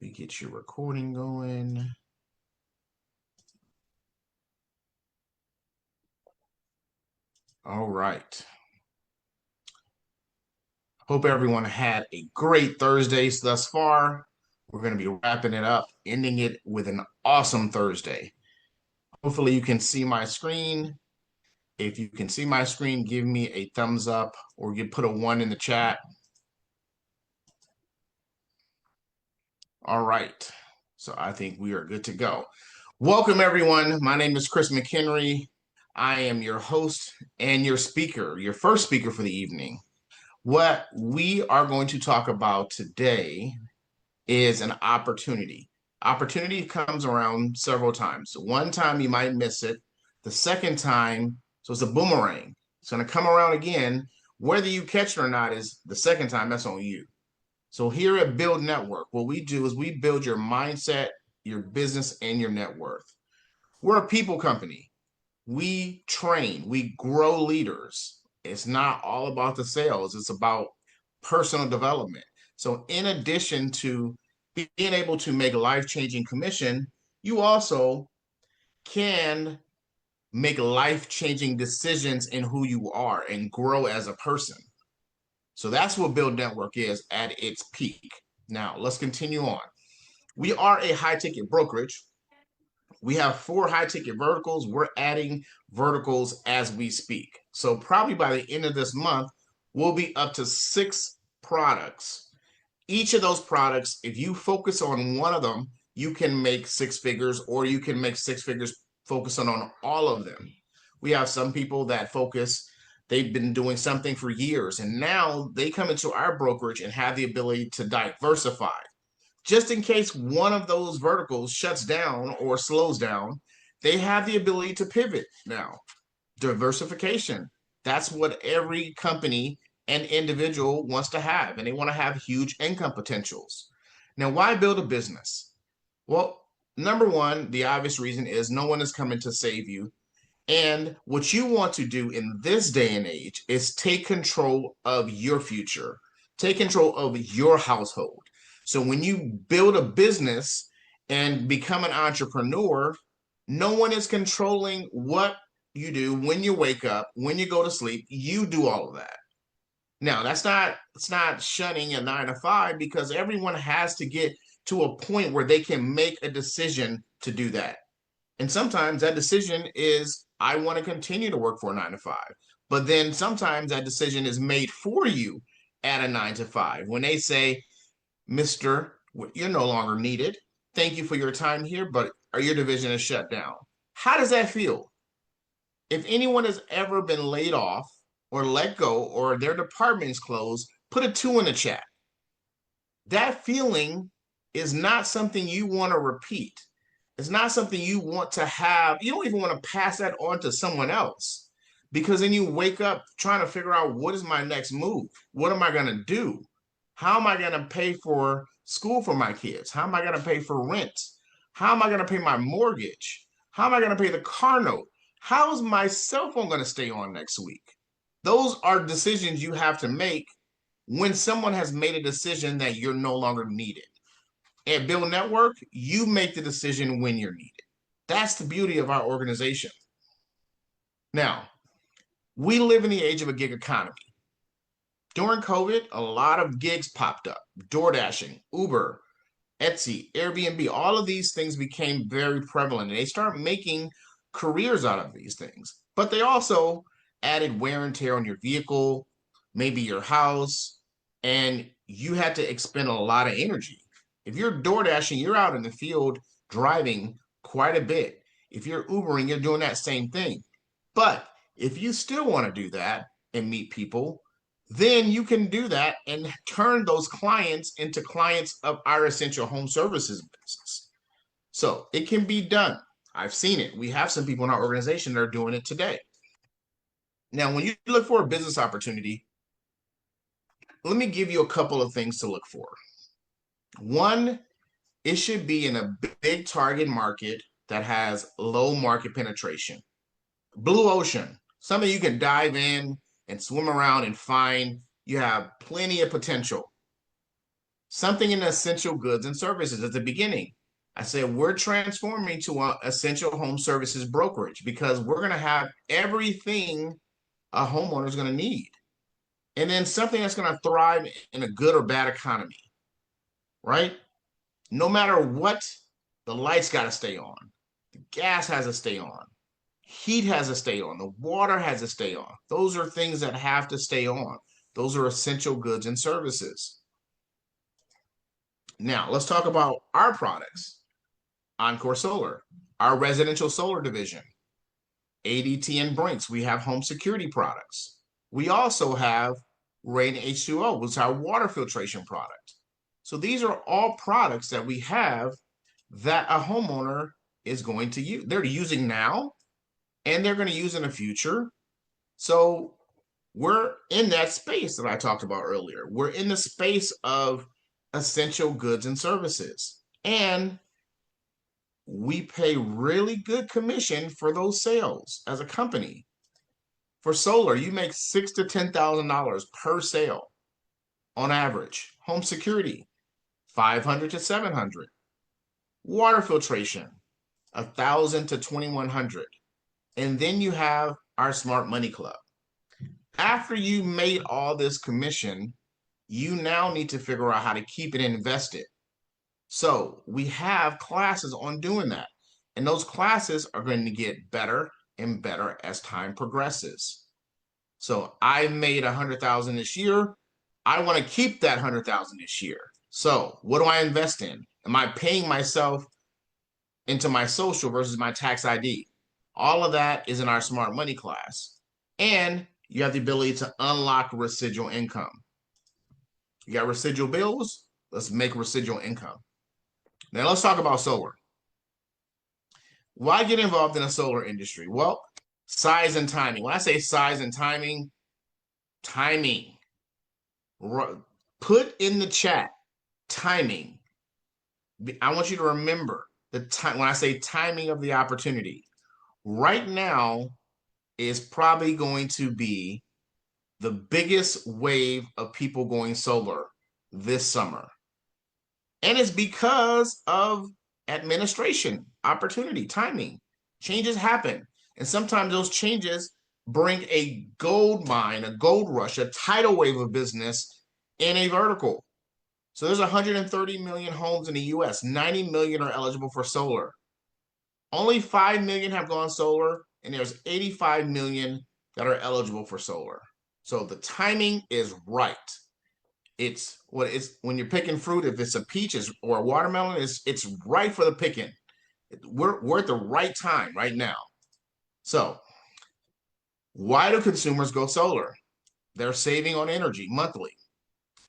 We get your recording going. All right. Hope everyone had a great Thursday thus far. We're going to be wrapping it up, ending it with an awesome Thursday. Hopefully you can see my screen. If you can see my screen, give me a thumbs up or you put a 1 in the chat. All right. So I think we are good to go. Welcome, everyone. My name is Chris McHenry. I am your host and your speaker, your first speaker for the evening. What we are going to talk about today is an opportunity. Opportunity comes around several times. One time you might miss it. The second time, so it's a boomerang. It's going to come around again. Whether you catch it or not is the second time, that's on you. So here at BYLD Network, what we do is we build your mindset, your business, and your net worth. We're a people company. We train, we grow leaders. It's not all about the sales, it's about personal development. So, in addition to being able to make life-changing commission, you also can make life-changing decisions in who you are and grow as a person. So that's what BYLD Network is at its peak. Now, let's continue on. We are a high-ticket brokerage. We have 4 high-ticket verticals. We're adding verticals as we speak. So probably by the end of this month, we'll be up to 6 products. Each of those products, if you focus on one of them, you can make 6 figures, or you can make 6 figures focusing on all of them. We have some people that focus, they've been doing something for years, and now they come into our brokerage and have the ability to diversify. Just in case one of those verticals shuts down or slows down, they have the ability to pivot now. Diversification. That's what every company and individual wants to have, and they want to have huge income potentials. Now, why build a business? Well, number one, the obvious reason is no one is coming to save you. And what you want to do in this day and age is take control of your future, take control of your household. So when you build a business and become an entrepreneur, no one is controlling what you do when you wake up, when you go to sleep. You do all of that. Now, it's not shunning a 9 to 5, because everyone has to get to a point where they can make a decision to do that. And sometimes that decision is, I want to continue to work for a 9 to 5. But then sometimes that decision is made for you at a 9 to 5. When they say, Mr., you're no longer needed. Thank you for your time here, but your division is shut down. How does that feel? If anyone has ever been laid off or let go or their department's closed, put a 2 in the chat. That feeling is not something you want to repeat. It's not something you want to have. You don't even want to pass that on to someone else, because then you wake up trying to figure out, what is my next move? What am I going to do? How am I going to pay for school for my kids? How am I going to pay for rent? How am I going to pay my mortgage? How am I going to pay the car note? How is my cell phone going to stay on next week? Those are decisions you have to make when someone has made a decision that you're no longer needed. At BYLD Network, you make the decision when you're needed. That's the beauty of our organization. Now, we live in the age of a gig economy. During COVID, a lot of gigs popped up. DoorDashing, Uber, Etsy, Airbnb, all of these things became very prevalent, and they start making careers out of these things. But they also added wear and tear on your vehicle, maybe your house, and you had to expend a lot of energy. If you're DoorDashing, you're out in the field driving quite a bit. If you're Ubering, you're doing that same thing. But if you still want to do that and meet people, then you can do that and turn those clients into clients of our essential home services business. So it can be done. I've seen it. We have some people in our organization that are doing it today. Now, when you look for a business opportunity, let me give you a couple of things to look for. One, it should be in a big target market that has low market penetration. Blue ocean, something you can dive in and swim around and find. You have plenty of potential. Something in essential goods and services at the beginning. I said, we're transforming to an essential home services brokerage because we're going to have everything a homeowner is going to need. And then something that's going to thrive in a good or bad economy, right? No matter what, the lights got to stay on. The gas has to stay on. Heat has to stay on. The water has to stay on. Those are things that have to stay on. Those are essential goods and services. Now, let's talk about our products. Encore Solar, our residential solar division. ADT and Brinks, we have home security products. We also have Rain H2O, which is our water filtration product. So these are all products that we have that a homeowner is going to use. They're using now and they're going to use in the future. So we're in that space that I talked about earlier. We're in the space of essential goods and services. And we pay really good commission for those sales as a company. For solar, you make $6,000 to $10,000 per sale on average. Home security, $500 to $700. Water filtration, $1,000 to $2,100. And then you have our Smart Money Club. After you made all this commission, you now need to figure out how to keep it invested. So we have classes on doing that. And those classes are going to get better and better as time progresses. So I made 100,000 this year. I want to keep that 100,000 this year. So what do I invest in? Am I paying myself into my social versus my tax ID? All of that is in our Smart Money class. And you have the ability to unlock residual income. You got residual bills, let's make residual income. Now let's talk about solar. Why get involved in the solar industry? Well, size and timing. When I say size and timing, put in the chat, timing. I want you to remember the time when I say timing of the opportunity. Right now is probably going to be the biggest wave of people going solar this summer. And it's because of administration, opportunity, timing. Changes happen. And sometimes those changes bring a gold mine, a gold rush, a tidal wave of business in a vertical. So there's 130 million homes in the US. 90 million are eligible for solar. Only 5 million have gone solar, and there's 85 million that are eligible for solar. So the timing is right. It's what it's when you're picking fruit, if it's a peach or a watermelon, it's right for the picking. We're at the right time right now. So why do consumers go solar? They're saving on energy monthly,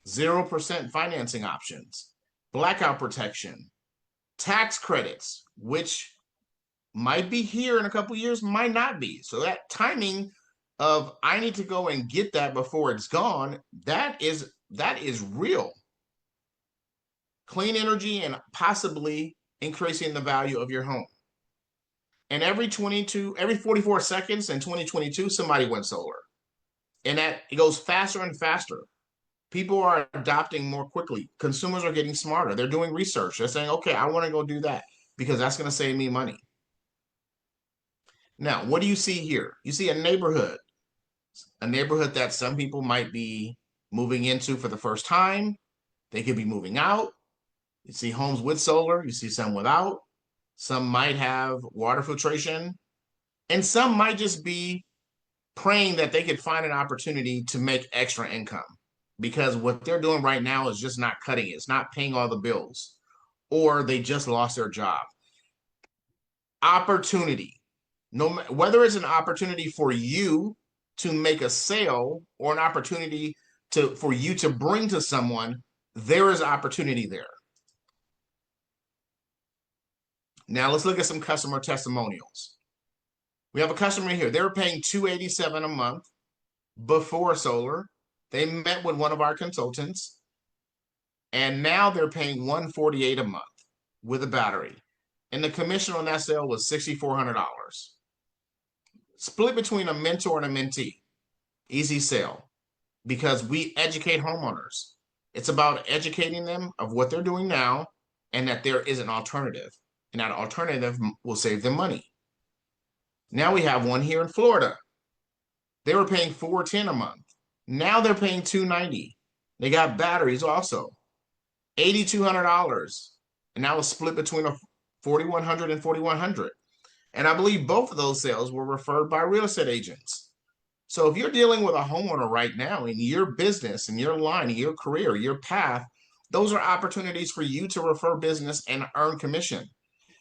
0% financing options, blackout protection, tax credits, which might be here in a couple of years, might not be. So that timing of I need to go and get that before it's gone, that is real. Clean energy and possibly increasing the value of your home. And every 44 seconds in 2022, somebody went solar. And that it goes faster and faster. People are adopting more quickly. Consumers are getting smarter. They're doing research. They're saying, okay, I want to go do that because that's going to save me money. Now, what do you see here? You see a neighborhood that some people might be moving into for the first time. They could be moving out. You see homes with solar. You see some without. Some might have water filtration. And some might just be praying that they could find an opportunity to make extra income because what they're doing right now is just not cutting it. It's not paying all the bills, or they just lost their job. Opportunity. No, whether it's an opportunity for you to make a sale or an opportunity for you to bring to someone, there is opportunity there. Now let's look at some customer testimonials. We have a customer here. They were paying $287 a month before solar. They met with one of our consultants, and now they're paying $148 a month with a battery. And the commission on that sale was $6,400. Split between a mentor and a mentee. Easy sale because we educate homeowners. It's about educating them of what they're doing now and that there is an alternative. And that alternative will save them money. Now we have one here in Florida. They were paying $410 a month. Now they're paying $290. They got batteries also, $8,200. And that was split between a 4,100 and 4,100. And I believe both of those sales were referred by real estate agents. So if you're dealing with a homeowner right now in your business, in your line, in your career, your path, those are opportunities for you to refer business and earn commission.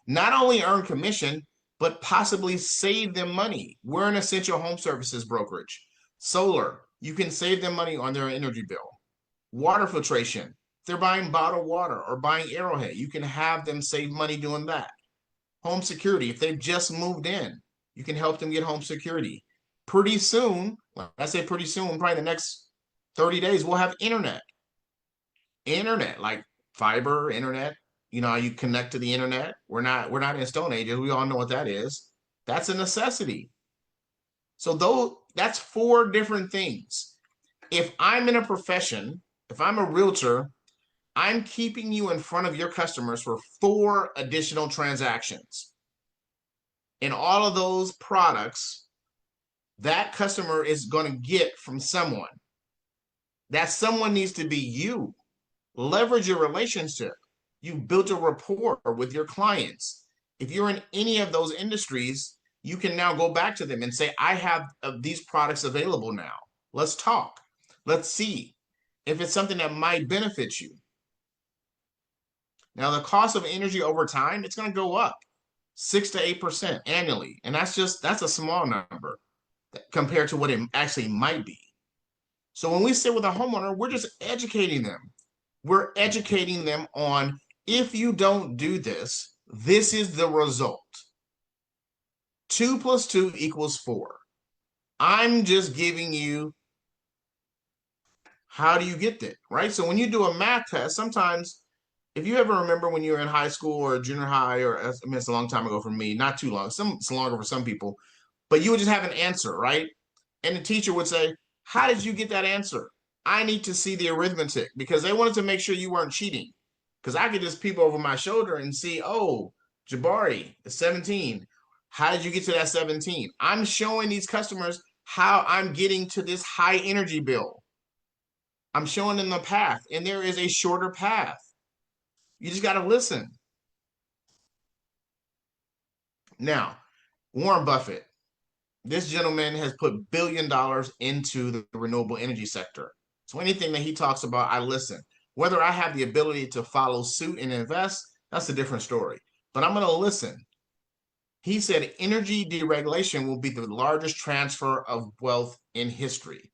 Not only earn commission, but possibly save them money. We're an essential home services brokerage. Solar, you can save them money on their energy bill. Water filtration, if they're buying bottled water or buying Arrowhead, you can have them save money doing that. Home security, if they've just moved in, you can help them get home security. Pretty soon, I say pretty soon, probably the next 30 days, we'll have internet. Internet, like fiber internet. You know, you connect to the internet. We're not in Stone Ages. We all know what that is. That's a necessity. So that's 4 different things. If I'm in a profession, if I'm a realtor, I'm keeping you in front of your customers for 4 additional transactions. And all of those products, that customer is going to get from someone. That someone needs to be you. Leverage your relationship. You built a rapport with your clients. If you're in any of those industries, you can now go back to them and say, I have these products available now. Let's talk. Let's see if it's something that might benefit you. Now, the cost of energy over time, it's going to go up 6 to 8% annually. And that's a small number compared to what it actually might be. So when we sit with a homeowner, we're just educating them. We're educating them on, if you don't do this, this is the result. 2 plus 2 equals 4. I'm just giving you, how do you get that, right? So when you do a math test, sometimes, if you ever remember when you were in high school or junior high, or I mean, it's a long time ago for me, not too long, it's longer for some people, but you would just have an answer, right? And the teacher would say, how did you get that answer? I need to see the arithmetic, because they wanted to make sure you weren't cheating. Because I could just peep over my shoulder and see, oh, Jabari is 17. How did you get to that 17? I'm showing these customers how I'm getting to this high energy bill. I'm showing them the path, and there is a shorter path. You just got to listen. Now, Warren Buffett, this gentleman has put $1 billion into the renewable energy sector. So anything that he talks about, I listen. Whether I have the ability to follow suit and invest, that's a different story. But I'm going to listen. He said energy deregulation will be the largest transfer of wealth in history.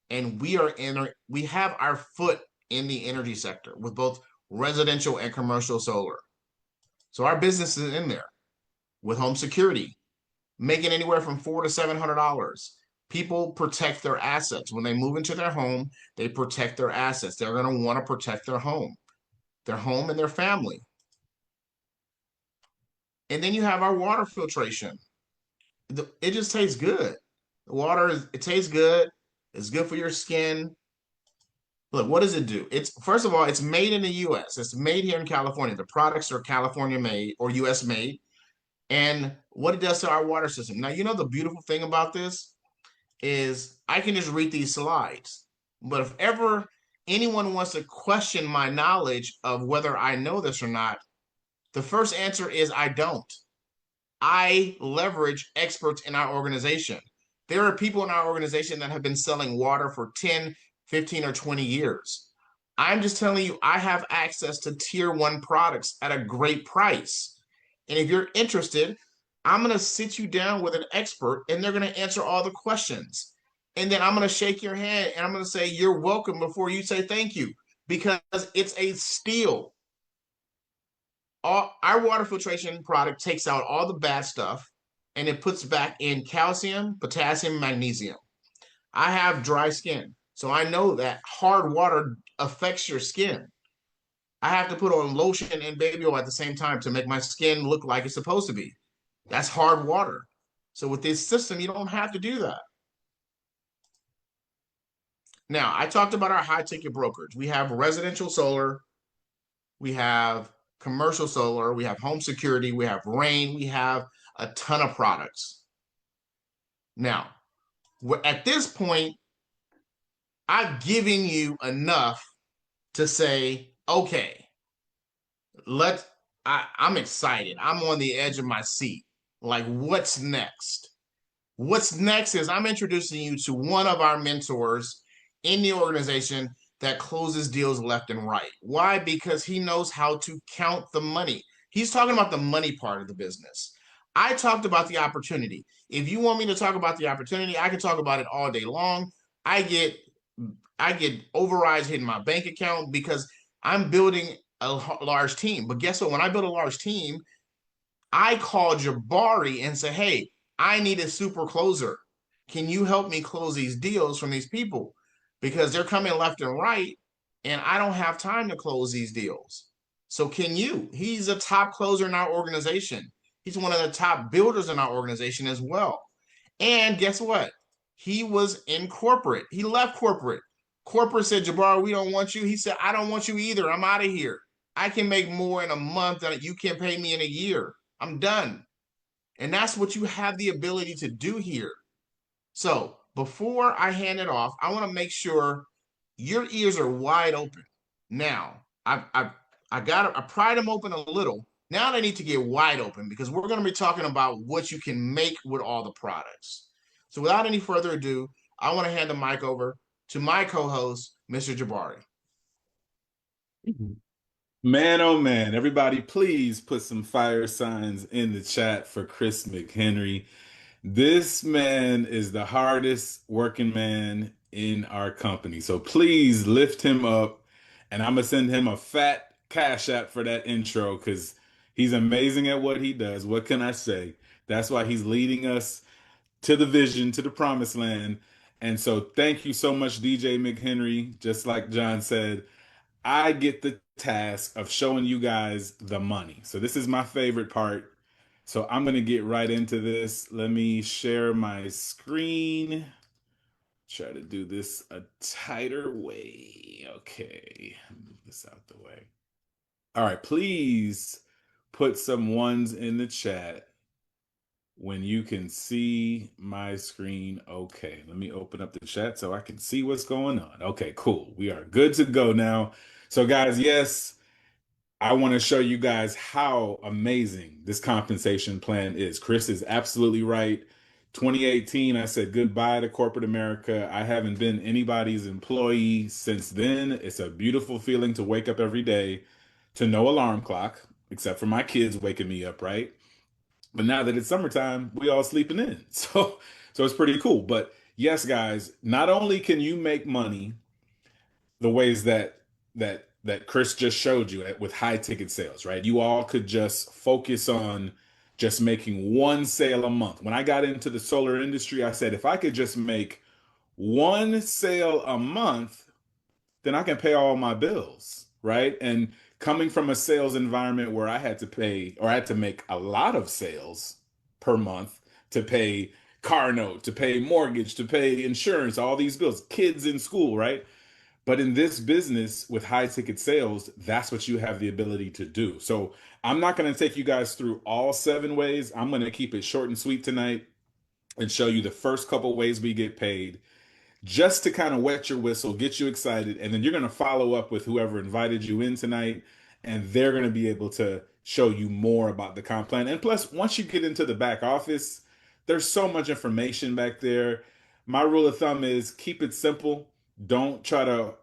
And we have our foot in the energy sector with both residential and commercial solar. So our business is in there with home security, making anywhere from $400 to $700. People protect their assets. When they move into their home, they protect their assets. They're going to want to protect their home and their family. And then you have our water filtration. It just tastes good. The water, it tastes good. It's good for your skin. Look, what does it do? First of all, it's made in the US. It's made here in California. The products are California made or US made. And what it does to our water system. Now, you know, the beautiful thing about this is I can just read these slides. But if ever anyone wants to question my knowledge of whether I know this or not, the first answer is I don't. I leverage experts in our organization. There are people in our organization that have been selling water for 10, 15, or 20 years. I'm just telling you, I have access to tier 1 products at a great price. And if you're interested, I'm going to sit you down with an expert, and they're going to answer all the questions. And then I'm going to shake your hand, and I'm going to say, you're welcome before you say thank you, because it's a steal. Our water filtration product takes out all the bad stuff, and it puts back in calcium, potassium, magnesium. I have dry skin, so I know that hard water affects your skin. I have to put on lotion and baby oil at the same time to make my skin look like it's supposed to be. That's hard water. So with this system, you don't have to do that. Now, I talked about our high ticket brokerage. We have residential solar, we have commercial solar, we have home security, we have rain, we have a ton of products. Now, at this point, I've given you enough to say, okay, let's, I'm excited. I'm on the edge of my seat. Like, what's next? What's next is I'm introducing you to one of our mentors in the organization that closes deals left and right. Why? Because he knows how to count the money. He's talking about the money part of the business. I talked about the opportunity. If you want me to talk about the opportunity, I can talk about it all day long. I get I get overrides hitting my bank account because I'm building a large team. But guess what? When I build a large team, I call Jabari and say, hey, I need a super closer. Can you help me close these deals from these people? Because they're coming left and right, and I don't have time to close these deals. So can you? He's a top closer in our organization. He's one of the top builders in our organization as well. And guess what? He was in corporate. He left corporate. Corporate said, Jabari, we don't want you. He said, I don't want you either. I'm out of here. I can make more in a month than you can pay me in a year. I'm done. And that's what you have the ability to do here. So before I hand it off, I want to make sure your ears are wide open. Now, I pried them open a little. Now they need to get wide open because we're going to be talking about what you can make with all the products. So without any further ado, I want to hand the mic over to my co-host, Mr. Jabari. Man, oh man, everybody, please put some fire signs in the chat for Chris McHenry. This man is the hardest working man in our company. So please lift him up. And I'm going to send him a fat cash app for that intro because he's amazing at what he does. What can I say? That's why he's leading us to the vision, to the promised land. And so thank you so much, DJ McHenry. Just like John said, I get the task of showing you guys the money. So this is my favorite part. So I'm going to get right into this. Let me share my screen. Try to do this a tighter way. Okay, move this out the way. All right, please put some ones in the chat when you can see my screen. Okay, let me open up the chat so I can see what's going on. Okay, cool. We are good to go now. So guys, yes, I want to show you guys how amazing this compensation plan is. Chris is absolutely right. 2018, I said goodbye to corporate America. I haven't been anybody's employee since then. It's a beautiful feeling to wake up every day to no alarm clock, except for my kids waking me up, right? But now that it's summertime, we all sleeping in. So it's pretty cool. But yes, guys, not only can you make money the ways that Chris just showed you with high ticket sales, right? You all could just focus on just making one sale a month. When I got into the solar industry, I said if I could just make one sale a month, then I can pay all my bills, right? And coming from a sales environment where I had to pay or I had to make a lot of sales per month to pay car note, to pay mortgage, to pay insurance, all these bills, kids in school, right? But in this business with high ticket sales, that's what you have the ability to do. So I'm not going to take you guys through all 7 ways. I'm going to keep it short and sweet tonight and show you the first couple ways we get paid just to kind of wet your whistle, get you excited, and then you're going to follow up with whoever invited you in tonight, and they're going to be able to show you more about the comp plan. And plus, once you get into the back office, there's so much information back there. My rule of thumb is keep it simple. Don't try to,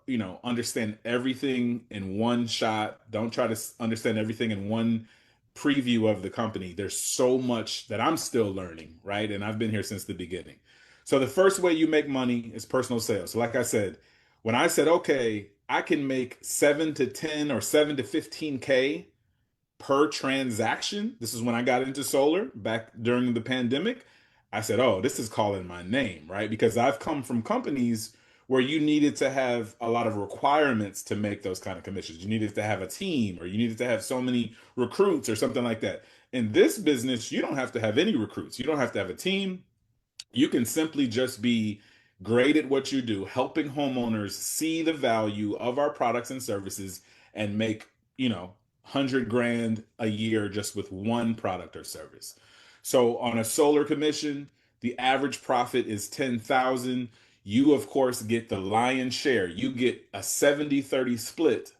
understand everything in one shot. Don't try to understand everything in one preview of the company. There's so much that I'm still learning, right? And I've been here since the beginning. So the first way you make money is personal sales. So like I said, when I said, okay, I can make 7 to 10 or 7 to 15K per transaction. This is when I got into solar back during the pandemic. I said, oh, this is calling my name, right? Because I've come from companies where you needed to have a lot of requirements to make those kind of commissions. You needed to have a team or you needed to have so many recruits or something like that. In this business, you don't have to have any recruits. You don't have to have a team. You can simply just be great at what you do, helping homeowners see the value of our products and services and make, 100 grand a year just with one product or service. So on a solar commission, the average profit is 10,000. You of course get the lion's share. You get a 70-30 split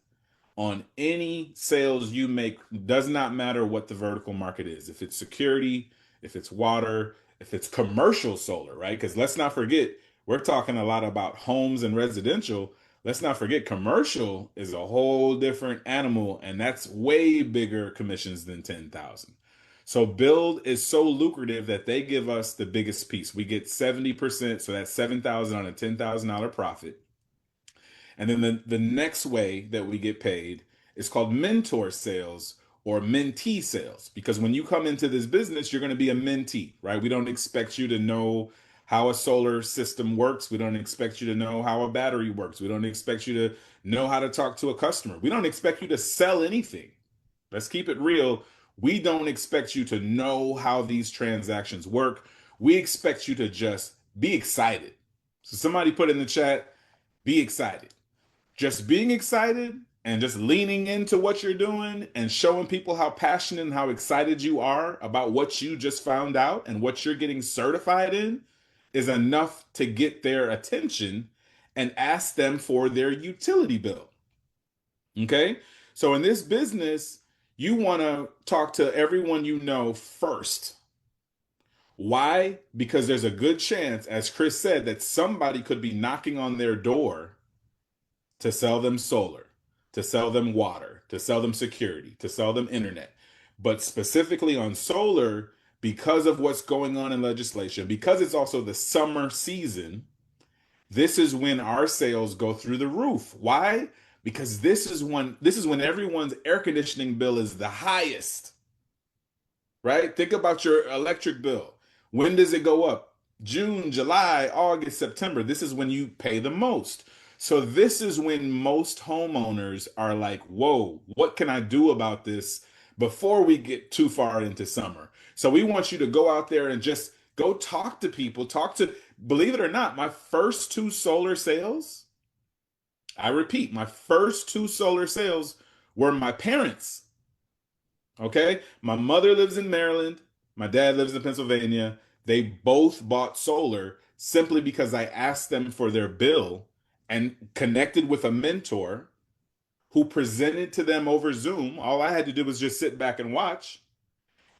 on any sales you make. Does not matter what the vertical market is. If it's security, if it's water, if it's commercial solar, right? Because let's not forget, we're talking a lot about homes and residential. Let's not forget commercial is a whole different animal, and that's way bigger commissions than 10,000. So build is so lucrative that they give us the biggest piece. We get 70%, so that's 7,000 on a $10,000 profit. And then the next way that we get paid is called mentor sales or mentee sales. Because when you come into this business, you're going to be a mentee, right? We don't expect you to know how a solar system works. We don't expect you to know how a battery works. We don't expect you to know how to talk to a customer. We don't expect you to sell anything. Let's keep it real. We don't expect you to know how these transactions work. We expect you to just be excited. So somebody put in the chat, be excited. Just being excited and just leaning into what you're doing and showing people how passionate and how excited you are about what you just found out and what you're getting certified in is enough to get their attention and ask them for their utility bill. Okay? So in this business, you want to talk to everyone you know first. Why? Because there's a good chance, as Chris said, that somebody could be knocking on their door to sell them solar, to sell them water, to sell them security, to sell them internet. But specifically on solar, because of what's going on in legislation, because it's also the summer season, this is when our sales go through the roof. Why? Because this is when everyone's air conditioning bill is the highest. Right? Think about your electric bill. When does it go up? June, July, August, September. This is when you pay the most. So this is when most homeowners are like, whoa, what can I do about this before we get too far into summer? So we want you to go out there and just go talk to people, believe it or not, my first two solar sales, I repeat, my first two solar sales were my parents. Okay. My mother lives in Maryland. My dad lives in Pennsylvania. They both bought solar simply because I asked them for their bill and connected with a mentor who presented to them over Zoom. All I had to do was just sit back and watch.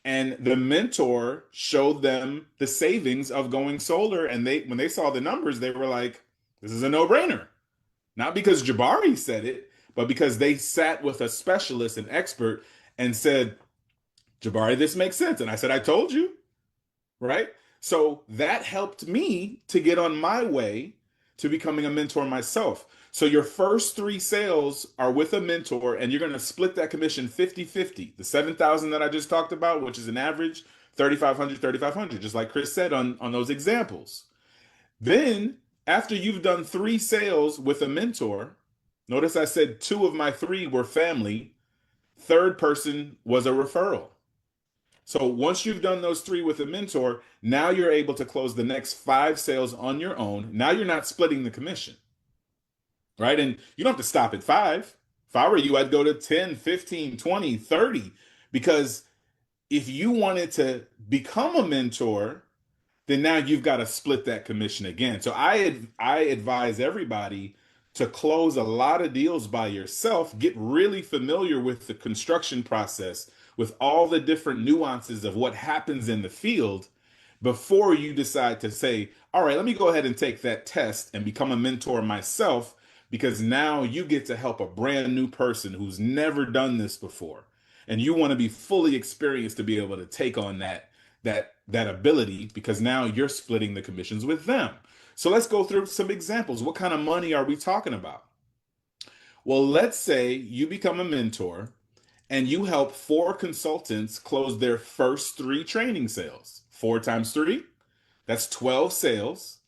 And the mentor showed them the savings of going solar. And when they saw the numbers, they were like, this is a no-brainer. Not because Jabari said it, but because they sat with a specialist, an expert, and said, Jabari, this makes sense. And I said, I told you, right? So that helped me to get on my way to becoming a mentor myself. So your first three sales are with a mentor, and you're going to split that commission 50-50. The 7,000 that I just talked about, which is an average, 3,500, just like Chris said on those examples. Then after you've done three sales with a mentor, notice I said two of my three were family. Third person was a referral. So once you've done those three with a mentor, now you're able to close the next five sales on your own. Now you're not splitting the commission, right? And you don't have to stop at five. If I were you, I'd go to 10, 15, 20, 30, because if you wanted to become a mentor, then now you've got to split that commission again. So I advise everybody to close a lot of deals by yourself, get really familiar with the construction process, with all the different nuances of what happens in the field before you decide to say, all right, let me go ahead and take that test and become a mentor myself, because now you get to help a brand new person who's never done this before. And you want to be fully experienced to be able to take on that ability, because now you're splitting the commissions with them. So let's go through some examples. What kind of money are we talking about? Well, let's say you become a mentor and you help four consultants close their first three training sales. 4 times 3, that's 12 sales.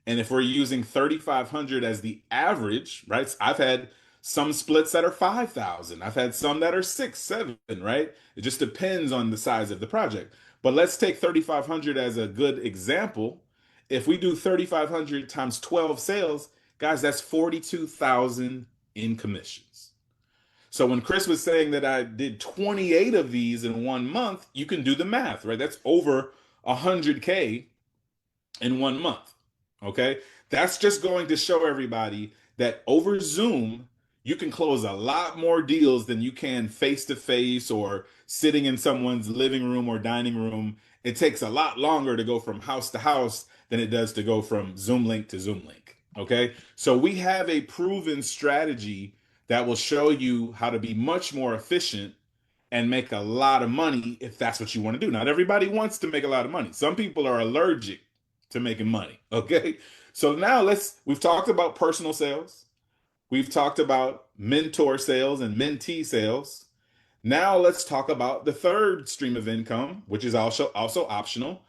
And if we're using 3,500 as the average, right? I've had some splits that are 5,000. I've had some that are 6, 7, right? It just depends on the size of the project. But let's take 3,500 as a good example. if we do 3,500 times 12 sales, guys, that's 42,000 in commissions. So when Chris was saying that I did 28 of these in 1 month, you can do the math, right? That's over 100K in 1 month. Okay. That's just going to show everybody that over Zoom, you can close a lot more deals than you can face to face or sitting in someone's living room or dining room. It takes a lot longer to go from house to house than it does to go from Zoom link to Zoom link. Okay. So we have a proven strategy that will show you how to be much more efficient and make a lot of money if that's what you want to do. Not everybody wants to make a lot of money. Some people are allergic to making money. Okay. So now we've talked about personal sales. We've talked about mentor sales and mentee sales. Now let's talk about the third stream of income, which is also optional.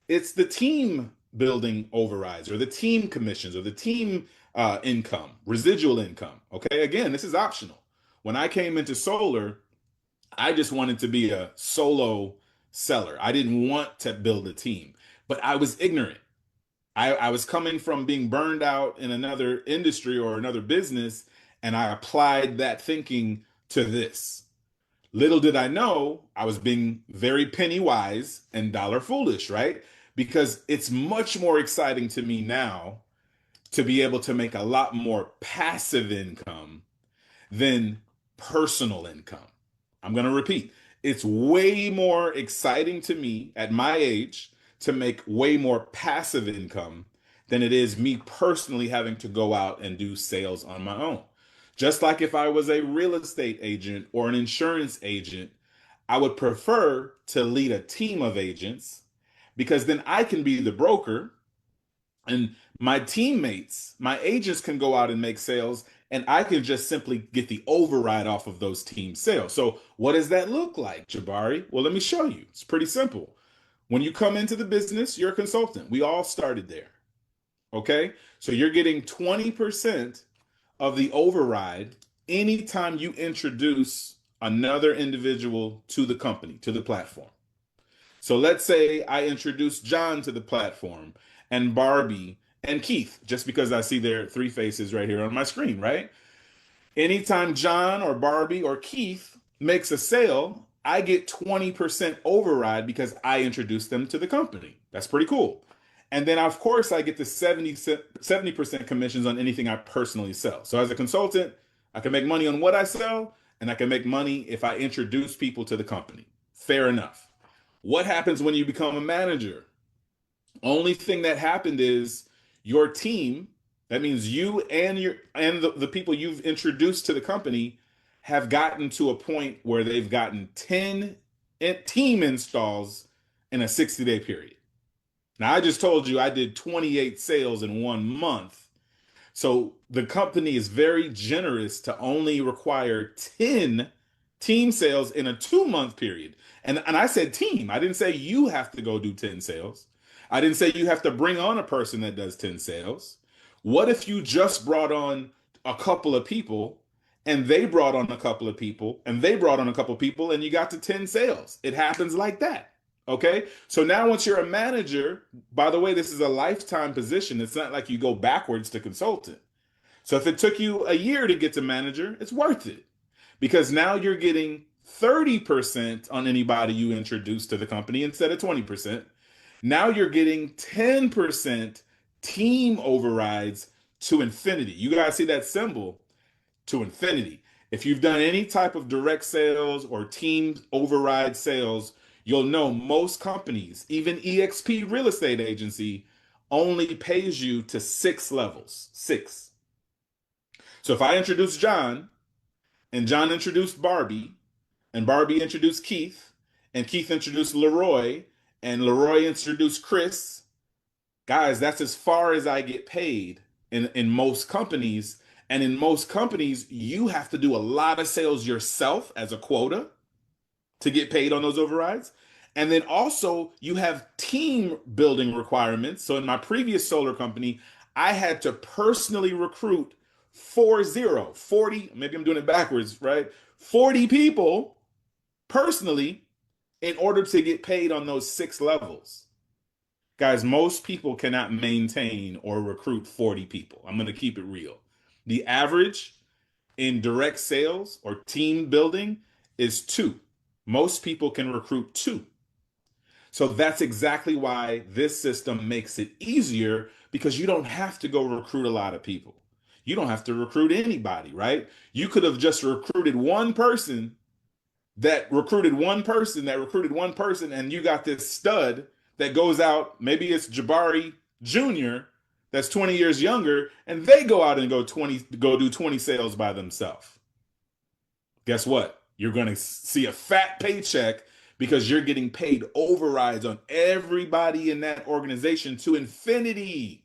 It's the team building overrides or the team commissions or the team income, residual income. Okay. Again, this is optional. When I came into solar, I just wanted to be a solo seller. I didn't want to build a team, but I was ignorant. I was coming from being burned out in another industry or another business, and I applied that thinking to this. Little did I know I was being very penny wise and dollar foolish, right? Because it's much more exciting to me now to be able to make a lot more passive income than personal income. I'm going to repeat. It's way more exciting to me at my age to make way more passive income than it is me personally having to go out and do sales on my own. Just like if I was a real estate agent or an insurance agent, I would prefer to lead a team of agents because then I can be the broker and my teammates, my agents can go out and make sales, and I can just simply get the override off of those team sales. So, what does that look like, Jabari? Well, let me show you. It's pretty simple. When you come into the business, you're a consultant. We all started there. Okay. So, you're getting 20% of the override anytime you introduce another individual to the company, to the platform. So let's say I introduce John to the platform and Barbie and Keith, just because I see their three faces right here on my screen, right? Anytime John or Barbie or Keith makes a sale, I get 20% override because I introduced them to the company. That's pretty cool. And then, of course, I get the 70% commissions on anything I personally sell. So as a consultant, I can make money on what I sell, and I can make money if I introduce people to the company. Fair enough. What happens when you become a manager? Only thing that happened is your team, that means you and the people you've introduced to the company have gotten to a point where they've gotten 10 team installs in a 60-day period. Now I just told you I did 28 sales in 1 month. So the company is very generous to only require 10 team sales in a 2 month period. And I said team. I didn't say you have to go do 10 sales. I didn't say you have to bring on a person that does 10 sales. What if you just brought on a couple of people and they brought on a couple of people and they brought on a couple of people and you got to 10 sales? It happens like that. Okay. So now once you're a manager, by the way, this is a lifetime position. It's not like you go backwards to consultant. So if it took you a year to get to manager, it's worth it because now you're getting 30% on anybody you introduce to the company instead of 20%. Now you're getting 10% team overrides to infinity. You guys see that symbol? To infinity. If you've done any type of direct sales or team override sales, you'll know most companies, even EXP Real Estate Agency, only pays you to 6 levels. 6. So if I introduce John and John introduced Barbie and Barbie introduced Keith and Keith introduced Leroy and Leroy introduced Chris, guys, that's as far as I get paid in most companies. And in most companies, you have to do a lot of sales yourself as a quota to get paid on those overrides. And then also you have team building requirements. So in my previous solar company, I had to personally recruit 40, maybe I'm doing it backwards, right? 40 people personally in order to get paid on those 6 levels. Guys, most people cannot maintain or recruit 40 people. I'm going to keep it real. The average in direct sales or team building is two. Most people can recruit two. So that's exactly why this system makes it easier because you don't have to go recruit a lot of people. You don't have to recruit anybody, right? You could have just recruited one person that recruited one person that recruited one person, and you got this stud that goes out. Maybe it's Jabari Jr. that's 20 years younger, and they go out and go do 20 sales by themselves. Guess what? You're going to see a fat paycheck because you're getting paid overrides on everybody in that organization to infinity.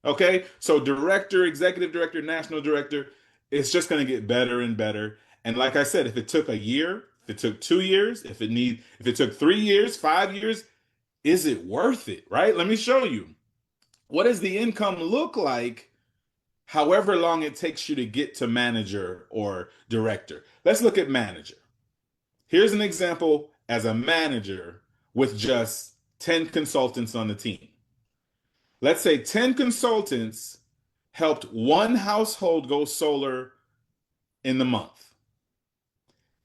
Okay? So director, executive director, national director, it's just going to get better and better. And like I said, if it took a year, if it took 2 years, if it took 3 years, 5 years, is it worth it, right? Let me show you. What does the income look like however long it takes you to get to manager or director? Let's look at manager. Here's an example as a manager with just 10 consultants on the team. Let's say 10 consultants helped one household go solar in the month.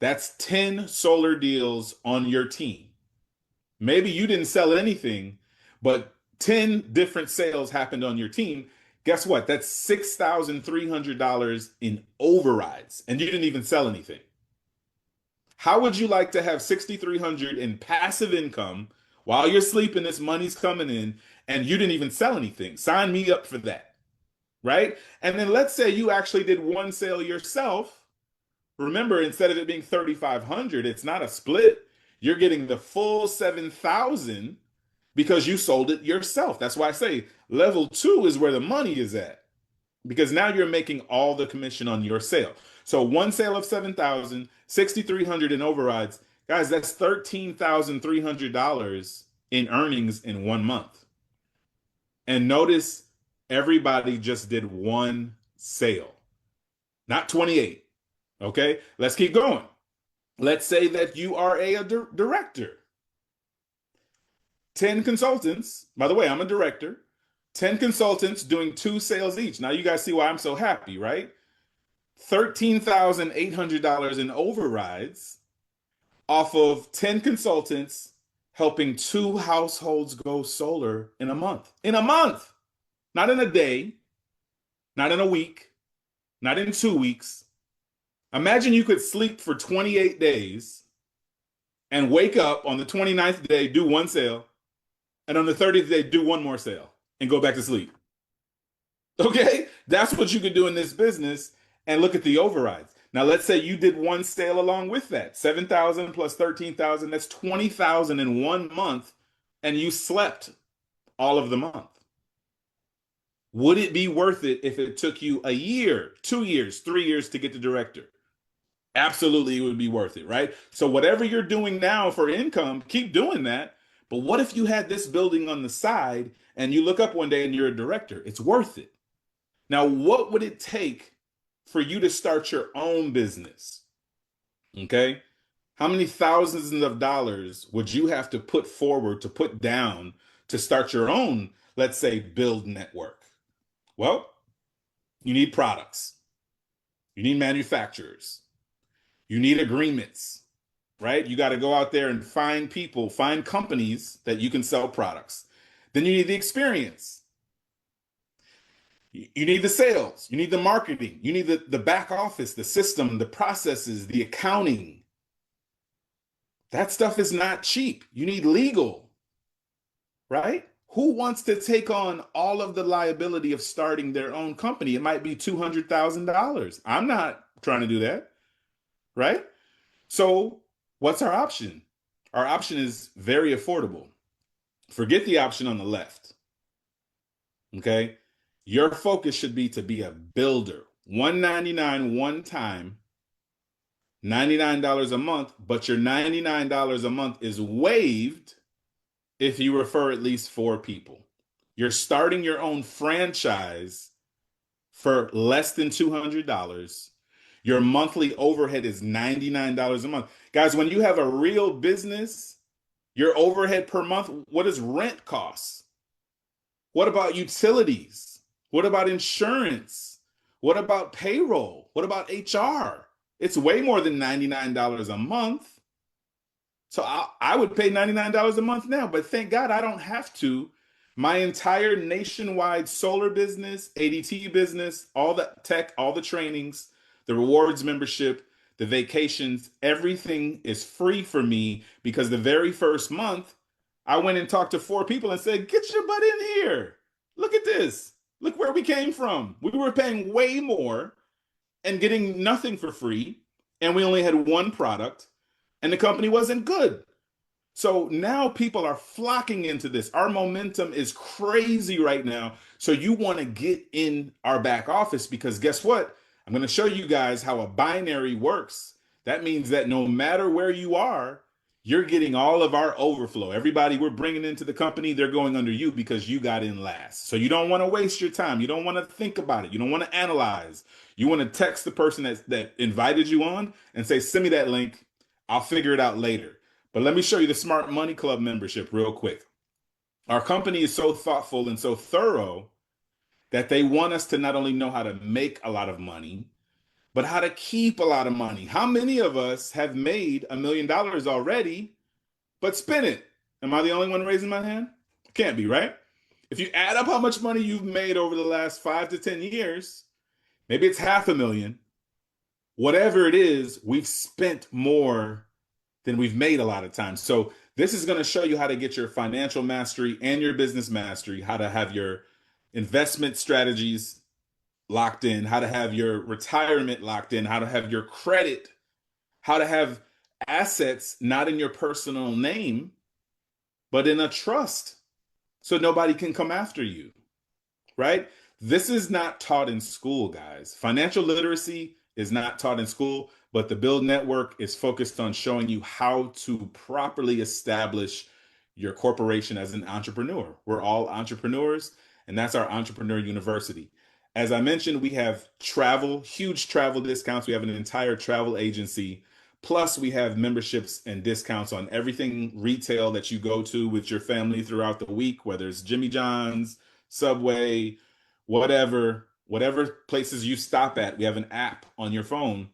That's 10 solar deals on your team. Maybe you didn't sell anything, but 10 different sales happened on your team. Guess what? That's $6,300 in overrides, and you didn't even sell anything. How would you like to have $6,300 in passive income while you're sleeping? This money's coming in, and you didn't even sell anything. Sign me up for that, right? And then let's say you actually did one sale yourself. Remember, instead of it being 3,500, it's not a split. You're getting the full 7,000 because you sold it yourself. That's why I say level 2 is where the money is at, because now you're making all the commission on your sale. So one sale of 7,000, 6,300 in overrides. Guys, that's $13,300 in earnings in 1 month. And notice everybody just did one sale, not 28. Okay, let's keep going. Let's say that you are a director. 10 consultants, by the way, I'm a director, 10 consultants doing 2 sales each. Now you guys see why I'm so happy, right? $13,800 in overrides off of 10 consultants helping 2 households go solar in a month. In a month, not in a day, not in a week, not in 2 weeks. Imagine you could sleep for 28 days and wake up on the 29th day, do one sale, and on the 30th day, do one more sale and go back to sleep. Okay? That's what you could do in this business, and look at the overrides. Now, let's say you did one sale along with that. 7,000 plus 13,000, that's 20,000 in 1 month, and you slept all of the month. Would it be worth it if it took you a year, 2 years, 3 years to get to director? Absolutely, it would be worth it, right? So whatever you're doing now for income, keep doing that. But what if you had this building on the side and you look up one day and you're a director? It's worth it. Now, what would it take for you to start your own business? Okay? How many thousands of dollars would you have to put forward, to put down, to start your own, let's say, build network? Well, you need products. You need manufacturers. You need agreements, right? You got to go out there and find people, find companies that you can sell products. Then you need the experience. You need the sales. You need the marketing. You need the back office, the system, the processes, the accounting. That stuff is not cheap. You need legal, right? Who wants to take on all of the liability of starting their own company? It might be $200,000. I'm not trying to do that. Right? So what's our option? Our option is very affordable. Forget the option on the left. Okay? Your focus should be to be a builder. $199 one time, $99 a month, but your $99 a month is waived if you refer at least 4 people. You're starting your own franchise for less than $200. Your monthly overhead is $99 a month. Guys, when you have a real business, your overhead per month, what does rent cost? What about utilities? What about insurance? What about payroll? What about HR? It's way more than $99 a month. So I would pay $99 a month now, but thank God I don't have to. My entire nationwide solar business, ADT business, all the tech, all the trainings, the rewards membership, the vacations, everything is free for me because the very first month I went and talked to 4 people and said, "Get your butt in here. Look at this. Look where we came from. We were paying way more and getting nothing for free, and we only had one product, and the company wasn't good." So now people are flocking into this. Our momentum is crazy right now. So you want to get in our back office because guess what? I'm going to show you guys how a binary works. That means that no matter where you are, you're getting all of our overflow. Everybody we're bringing into the company, they're going under you because you got in last. So you don't want to waste your time. You don't want to think about it. You don't want to analyze. You want to text the person that invited you on and say, "Send me that link. I'll figure it out later." But let me show you the Smart Money Club membership real quick. Our company is so thoughtful and so thorough that they want us to not only know how to make a lot of money, but how to keep a lot of money. How many of us have made $1 million already, but spent it? Am I the only one raising my hand? Can't be, right? If you add up how much money you've made over the last 5 to 10 years, maybe it's 500,000. Whatever it is, we've spent more than we've made a lot of times. So this is going to show you how to get your financial mastery and your business mastery, how to have your investment strategies locked in, how to have your retirement locked in, how to have your credit, how to have assets not in your personal name, but in a trust so nobody can come after you, right? This is not taught in school, guys. Financial literacy is not taught in school, but the Build Network is focused on showing you how to properly establish your corporation as an entrepreneur. We're all entrepreneurs, and that's our Entrepreneur University. As I mentioned, we have travel, huge travel discounts. We have an entire travel agency. Plus, we have memberships and discounts on everything retail that you go to with your family throughout the week, whether it's Jimmy John's, Subway, whatever places you stop at. We have an app on your phone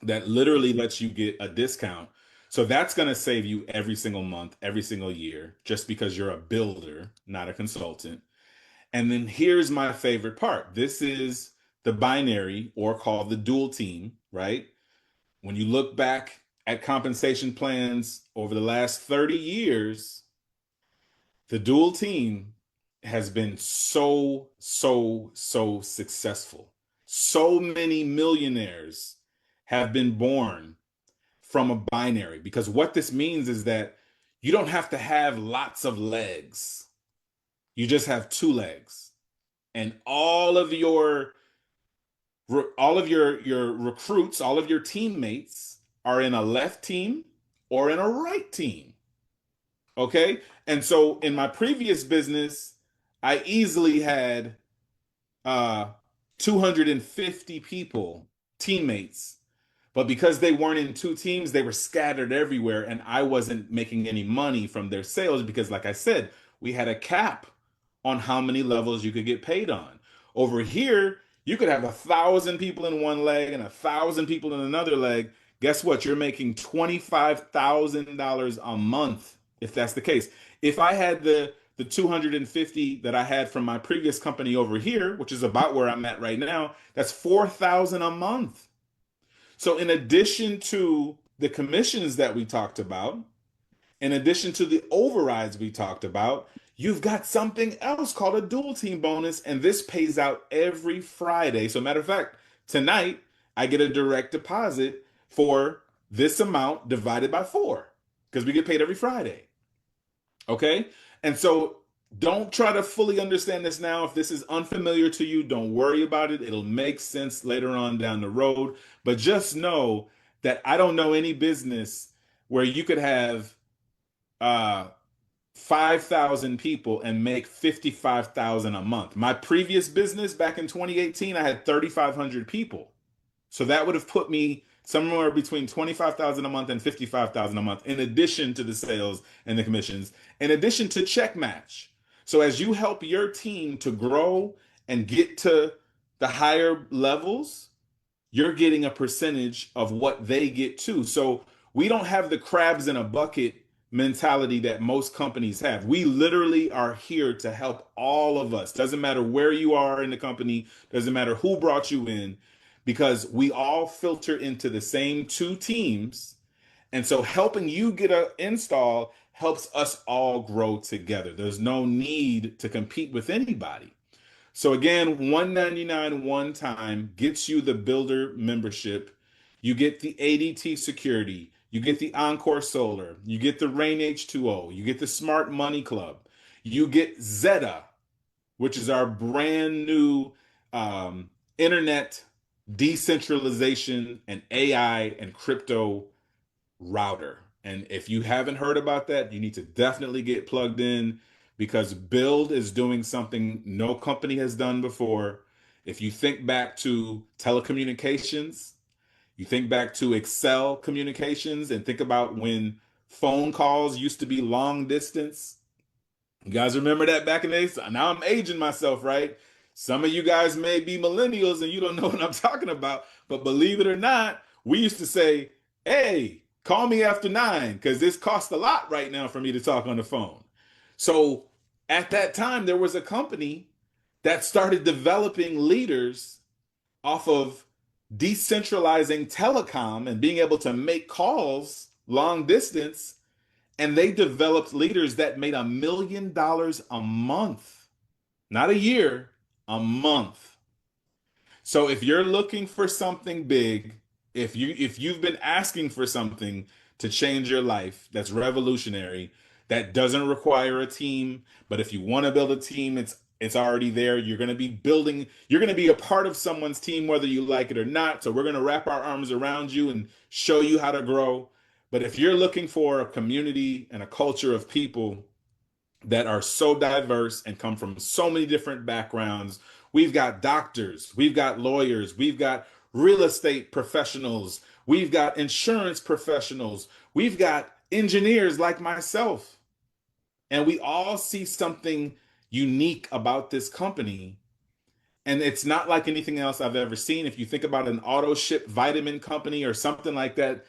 that literally lets you get a discount. So that's going to save you every single month, every single year, just because you're a builder, not a consultant. And then here's my favorite part. This is the binary, or called the dual team, right? When you look back at compensation plans over the last 30 years, the dual team has been so successful. So many millionaires have been born from a binary, because what this means is that you don't have to have lots of legs. You just have 2 legs. And all of your recruits, all of your teammates are in a left team or in a right team. Okay? And so in my previous business, I easily had 250 people, teammates, but because they weren't in 2 teams, they were scattered everywhere, and I wasn't making any money from their sales because, like I said, we had a cap on how many levels you could get paid on. Over here, you could have 1,000 people in one leg and 1,000 people in another leg. Guess what? You're making $25,000 a month if that's the case. If I had the 250 that I had from my previous company over here, which is about where I'm at right now, that's 4,000 a month. So in addition to the commissions that we talked about, in addition to the overrides we talked about, you've got something else called a dual team bonus, and this pays out every Friday. So matter of fact, tonight I get a direct deposit for this amount divided by 4 because we get paid every Friday. Okay? And so don't try to fully understand this now. If this is unfamiliar to you, don't worry about it. It'll make sense later on down the road. But just know that I don't know any business where you could have 5,000 people and make 55,000 a month. My previous business back in 2018, I had 3,500 people. So that would have put me somewhere between 25,000 a month and 55,000 a month, in addition to the sales and the commissions, in addition to check match. So as you help your team to grow and get to the higher levels, you're getting a percentage of what they get too. So we don't have the crabs in a bucket mentality that most companies have. We literally are here to help all of us. Doesn't matter where you are in the company, doesn't matter who brought you in, because we all filter into the same two teams. And so helping you get an install helps us all grow together. There's no need to compete with anybody. So again, 199 one time gets you the builder membership. You get the ADT security. You get the Encore Solar. You get the Rain H2O. You get the Smart Money Club. You get Zeta, which is our brand new internet decentralization and AI and crypto router. And if you haven't heard about that, you need to definitely get plugged in because BYLD is doing something no company has done before. If you think back to telecommunications, you think back to Excel communications and think about when phone calls used to be long distance. You guys remember that back in the days? Now I'm aging myself, right? Some of you guys may be millennials and you don't know what I'm talking about, but believe it or not, we used to say, hey, call me after 9 because this costs a lot right now for me to talk on the phone. So at that time, there was a company that started developing leaders off of decentralizing telecom and being able to make calls long distance, and they developed leaders that made $1 million a month, not a year, a month. So if you're looking for something big, if you've been asking for something to change your life that's revolutionary, that doesn't require a team, but if you want to build a team, it's already there. You're going to be building, you're going to be a part of someone's team whether you like it or not. So we're going to wrap our arms around you and show you how to grow. But if you're looking for a community and a culture of people that are so diverse and come from so many different backgrounds, we've got doctors, we've got lawyers, we've got real estate professionals, we've got insurance professionals, we've got engineers like myself. And we all see something unique about this company. And it's not like anything else I've ever seen. If you think about an auto ship vitamin company or something like that,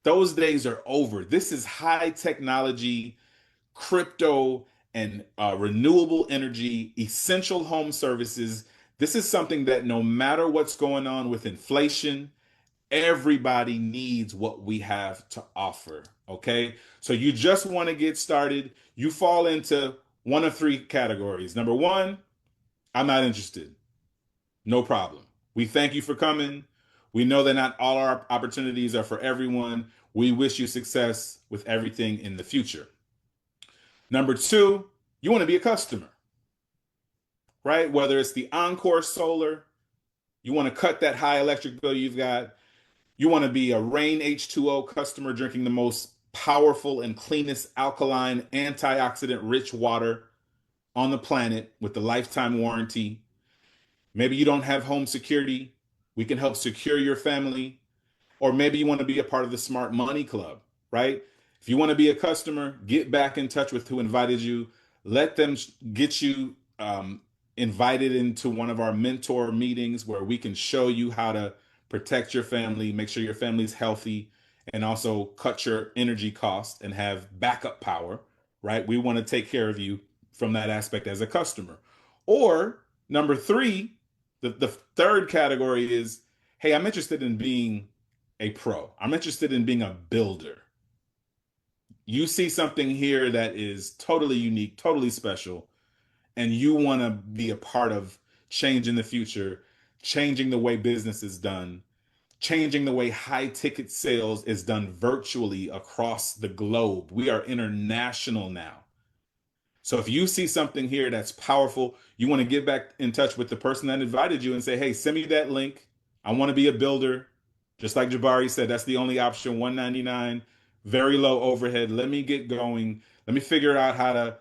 those days are over. This is high technology, crypto, and renewable energy, essential home services. This is something that no matter what's going on with inflation, everybody needs what we have to offer. Okay. So you just want to get started. You fall into one of three categories. Number one, I'm not interested. No problem. We thank you for coming. We know that not all our opportunities are for everyone. We wish you success with everything in the future. Number two, you want to be a customer, right? Whether it's the Encore Solar, you want to cut that high electric bill you've got. You want to be a Rain H2O customer drinking the most powerful and cleanest alkaline antioxidant rich water on the planet with the lifetime warranty. Maybe you don't have home security. We can help secure your family. Or maybe you want to be a part of the Smart Money Club, right? If you want to be a customer, get back in touch with who invited you. Let them get you invited into one of our mentor meetings where we can show you how to protect your family, make sure your family's healthy, and also cut your energy costs and have backup power, right? We want to take care of you from that aspect as a customer. Or number three, the third category is, hey, I'm interested in being a pro. I'm interested in being a builder. You see something here that is totally unique, totally special, and you want to be a part of changing the future, changing the way business is done, changing the way high ticket sales is done virtually across the globe. We are international now. So if you see something here that's powerful, you want to get back in touch with the person that invited you and say, hey, send me that link. I want to be a builder. Just like Jabari said, that's the only option, 199, very low overhead. Let me get going. Let me figure out how to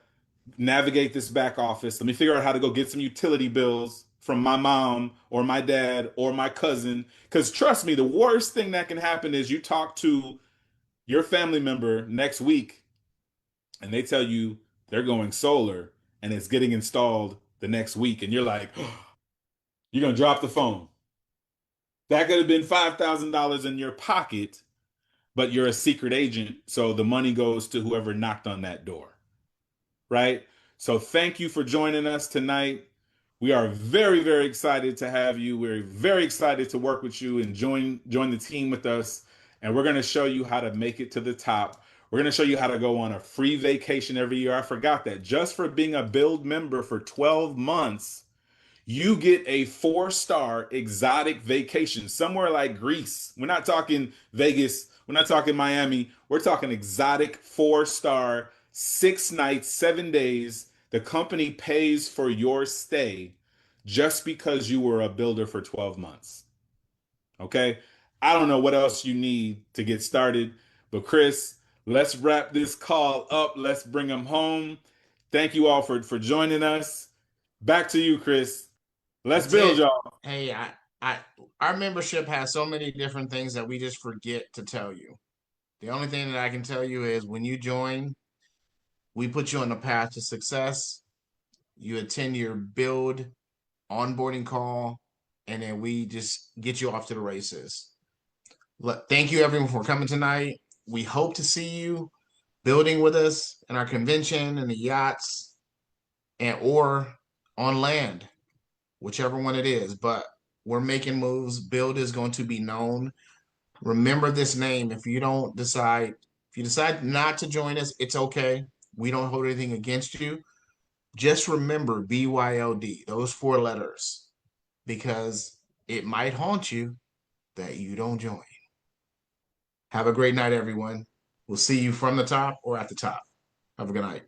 navigate this back office. Let me figure out how to go get some utility bills from my mom or my dad or my cousin. Because trust me, the worst thing that can happen is you talk to your family member next week and they tell you they're going solar and it's getting installed the next week, and you're like, you're gonna drop the phone. That could have been $5,000 in your pocket, but you're a secret agent, so the money goes to whoever knocked on that door, right? So thank you for joining us tonight. We are very, very excited to have you. We're very excited to work with you and join the team with us. And we're going to show you how to make it to the top. We're going to show you how to go on a free vacation every year. I forgot that. Just for being a BYLD member for 12 months, you get a 4-star exotic vacation somewhere like Greece. We're not talking Vegas. We're not talking Miami. We're talking exotic 4-star, 6 nights, 7 days. The company pays for your stay just because you were a builder for 12 months. Okay? I don't know what else you need to get started, but Chris, let's wrap this call up. Let's bring them home. Thank you all for joining us. Back to you, Chris. Let's That's build, it. y'all. Hey, I, our membership has so many different things that we just forget to tell you. The only thing that I can tell you is when you join, we put you on the path to success. You attend your BYLD onboarding call, and then we just get you off to the races. Thank you, everyone, for coming tonight. We hope to see you building with us in our convention and the yachts and or on land, whichever one it is. But we're making moves. BYLD is going to be known. Remember this name. If you decide not to join us, it's okay. We don't hold anything against you. Just remember BYLD, those 4 letters, because it might haunt you that you don't join. Have a great night, everyone. We'll see you from the top or at the top. Have a good night.